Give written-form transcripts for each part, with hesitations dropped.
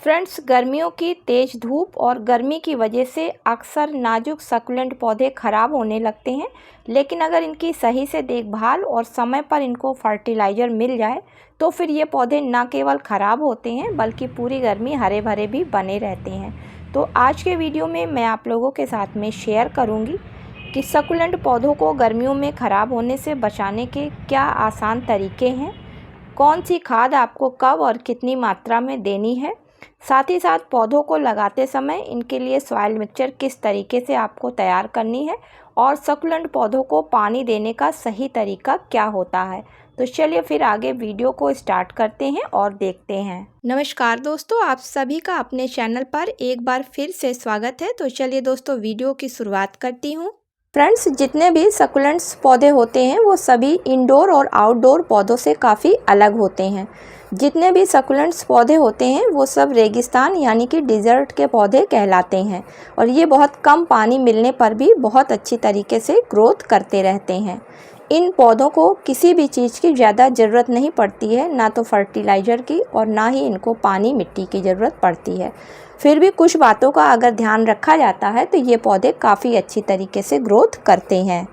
Friends, गर्मियों की तेज़ धूप और गर्मी की वजह से अक्सर नाजुक सकुलेंट पौधे ख़राब होने लगते हैं। लेकिन अगर इनकी सही से देखभाल और समय पर इनको फर्टिलाइज़र मिल जाए तो फिर ये पौधे न केवल ख़राब होते हैं बल्कि पूरी गर्मी हरे भरे भी बने रहते हैं। तो आज के वीडियो में मैं आप लोगों के साथ में शेयर करूँगी कि सकुलेंट पौधों को गर्मियों में ख़राब होने से बचाने के क्या आसान तरीके हैं, कौन सी खाद आपको कब और कितनी मात्रा में देनी है, साथ ही साथ पौधों को लगाते समय इनके लिए सॉइल मिक्सचर किस तरीके से आपको तैयार करनी है और सकुलेंट पौधों को पानी देने का सही तरीका क्या होता है। तो चलिए फिर आगे वीडियो को स्टार्ट करते हैं और देखते हैं। नमस्कार दोस्तों, आप सभी का अपने चैनल पर एक बार फिर से स्वागत है। तो चलिए दोस्तों वीडियो की शुरुआत करती हूँ। फ्रेंड्स, जितने भी सकुलेंट्स पौधे होते हैं वो सभी इंडोर और आउटडोर पौधों से काफ़ी अलग होते हैं। जितने भी सकुलेंट्स पौधे होते हैं वो सब रेगिस्तान यानी कि डिज़र्ट के पौधे कहलाते हैं और ये बहुत कम पानी मिलने पर भी बहुत अच्छी तरीके से ग्रोथ करते रहते हैं। इन पौधों को किसी भी चीज़ की ज़्यादा ज़रूरत नहीं पड़ती है, ना तो फर्टिलाइज़र की और ना ही इनको पानी मिट्टी की ज़रूरत पड़ती है। फिर भी कुछ बातों का अगर ध्यान रखा जाता है तो ये पौधे काफ़ी अच्छी तरीके से ग्रोथ करते हैं।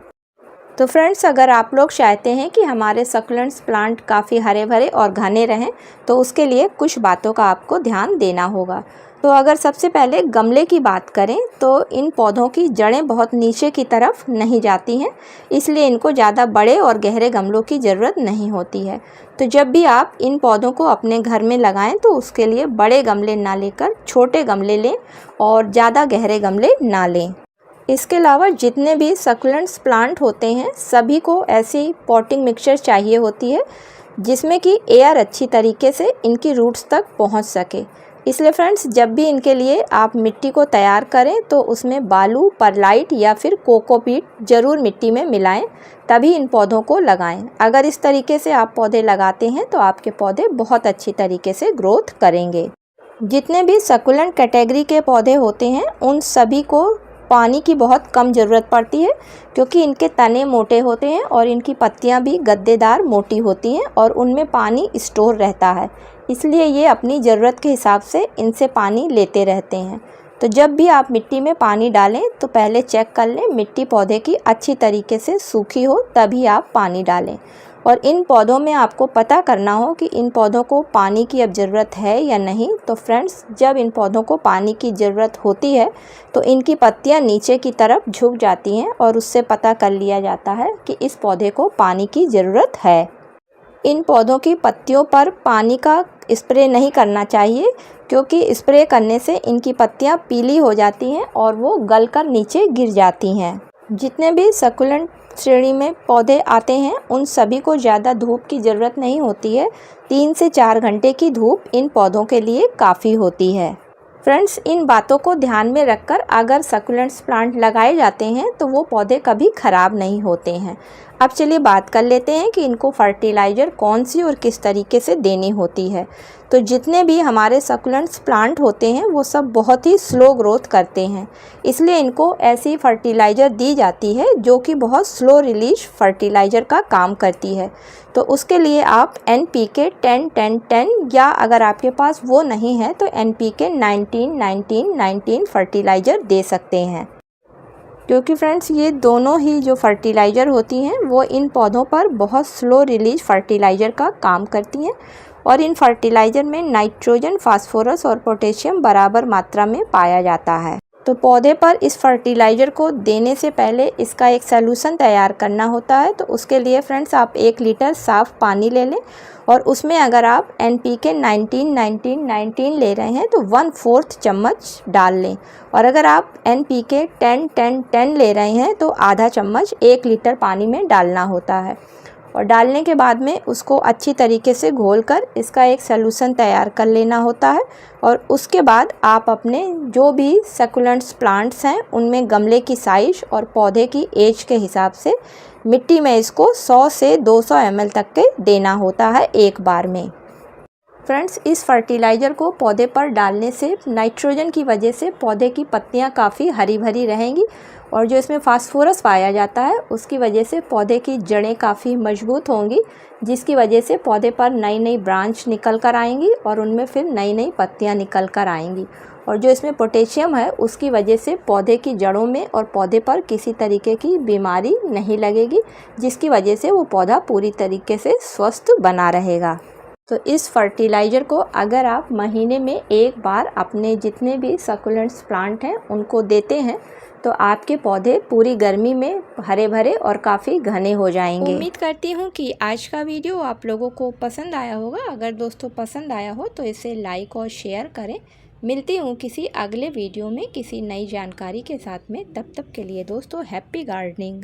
तो फ्रेंड्स, अगर आप लोग चाहते हैं कि हमारे सकुलेंट्स प्लांट काफ़ी हरे भरे और घने रहें तो उसके लिए कुछ बातों का आपको ध्यान देना होगा। तो अगर सबसे पहले गमले की बात करें तो इन पौधों की जड़ें बहुत नीचे की तरफ नहीं जाती हैं, इसलिए इनको ज़्यादा बड़े और गहरे गमलों की ज़रूरत नहीं होती है। तो जब भी आप इन पौधों को अपने घर में लगाएं तो उसके लिए बड़े गमले ना लेकर छोटे गमले लें और ज़्यादा गहरे गमले ना लें। इसके अलावा जितने भी सकुलेंट्स प्लांट होते हैं सभी को ऐसी पॉटिंग मिक्सचर चाहिए होती है जिसमें कि एयर अच्छी तरीके से इनकी रूट्स तक पहुंच सके। इसलिए फ्रेंड्स, जब भी इनके लिए आप मिट्टी को तैयार करें तो उसमें बालू, परलाइट या फिर कोकोपीट ज़रूर मिट्टी में मिलाएं, तभी इन पौधों को लगाएं। अगर इस तरीके से आप पौधे लगाते हैं तो आपके पौधे बहुत अच्छी तरीके से ग्रोथ करेंगे। जितने भी सकुलेंट कैटेगरी के पौधे होते हैं उन सभी को पानी की बहुत कम ज़रूरत पड़ती है क्योंकि इनके तने मोटे होते हैं और इनकी पत्तियां भी गद्देदार मोटी होती हैं और उनमें पानी स्टोर रहता है, इसलिए ये अपनी ज़रूरत के हिसाब से इनसे पानी लेते रहते हैं। तो जब भी आप मिट्टी में पानी डालें तो पहले चेक कर लें मिट्टी पौधे की अच्छी तरीके से सूखी हो, तभी आप पानी डालें। और इन पौधों में आपको पता करना हो कि इन पौधों को पानी की अब ज़रूरत है या नहीं। तो फ्रेंड्स, जब इन पौधों को पानी की ज़रूरत होती है तो इनकी पत्तियां नीचे की तरफ झुक जाती हैं और उससे पता कर लिया जाता है कि इस पौधे को पानी की ज़रूरत है। इन पौधों की पत्तियों पर पानी का स्प्रे नहीं करना चाहिए क्योंकि स्प्रे करने से इनकी पत्तियां पीली हो जाती हैं और वो गलकर नीचे गिर जाती हैं। जितने भी सकुलेंट श्रेणी में पौधे आते हैं उन सभी को ज़्यादा धूप की ज़रूरत नहीं होती है। 3 से 4 घंटे की धूप इन पौधों के लिए काफ़ी होती है। फ्रेंड्स, इन बातों को ध्यान में रखकर अगर सकुलेंट्स प्लांट लगाए जाते हैं तो वो पौधे कभी ख़राब नहीं होते हैं। अब चलिए बात कर लेते हैं कि इनको फर्टिलाइज़र कौन सी और किस तरीके से देनी होती है। तो जितने भी हमारे सकुलेंट्स प्लांट होते हैं वो सब बहुत ही स्लो ग्रोथ करते हैं, इसलिए इनको ऐसी फर्टिलाइज़र दी जाती है जो कि बहुत स्लो रिलीज फर्टिलाइज़र का काम करती है। तो उसके लिए आप NPK 10-10-10 या अगर आपके पास वो नहीं है तो NPK 19-19-19 फर्टिलाइज़र दे सकते हैं, क्योंकि फ्रेंड्स ये दोनों ही जो फर्टिलाइज़र होती हैं वो इन पौधों पर बहुत स्लो रिलीज फर्टिलाइज़र का काम करती हैं और इन फर्टिलाइज़र में नाइट्रोजन, फास्फोरस और पोटेशियम बराबर मात्रा में पाया जाता है। तो पौधे पर इस फर्टिलाइज़र को देने से पहले इसका एक सॉल्यूशन तैयार करना होता है। तो उसके लिए फ्रेंड्स आप 1 लीटर साफ़ पानी ले लें और उसमें अगर आप NPK 19-19-19 ले रहे हैं तो 1/4 चम्मच डाल लें और अगर आप NPK 10-10-10 ले रहे हैं तो आधा चम्मच 1 लीटर पानी में डालना होता है। और डालने के बाद में उसको अच्छी तरीके से घोलकर इसका एक सॉल्यूशन तैयार कर लेना होता है और उसके बाद आप अपने जो भी सकुलेंट्स प्लांट्स हैं उनमें गमले की साइज़ और पौधे की एज के हिसाब से मिट्टी में इसको 100 से 200 ml तक के देना होता है एक बार में। फ्रेंड्स, इस फर्टिलाइज़र को पौधे पर डालने से नाइट्रोजन की वजह से पौधे की पत्तियां काफ़ी हरी भरी रहेंगी और जो इसमें फास्फोरस पाया जाता है उसकी वजह से पौधे की जड़ें काफ़ी मजबूत होंगी, जिसकी वजह से पौधे पर नई नई ब्रांच निकल कर आएंगी और उनमें फिर नई नई पत्तियां निकल कर आएंगी। और जो इसमें पोटेशियम है उसकी वजह से पौधे की जड़ों में और पौधे पर किसी तरीके की बीमारी नहीं लगेगी, जिसकी वजह से वो पौधा पूरी तरीके से स्वस्थ बना रहेगा। तो इस फर्टिलाइज़र को अगर आप महीने में एक बार अपने जितने भी सकुलेंट्स प्लांट हैं उनको देते हैं तो आपके पौधे पूरी गर्मी में हरे भरे और काफ़ी घने हो जाएंगे। उम्मीद करती हूँ कि आज का वीडियो आप लोगों को पसंद आया होगा। अगर दोस्तों पसंद आया हो तो इसे लाइक और शेयर करें। मिलती हूँ किसी अगले वीडियो में किसी नई जानकारी के साथ में। तब तक के लिए दोस्तों हैप्पी गार्डनिंग।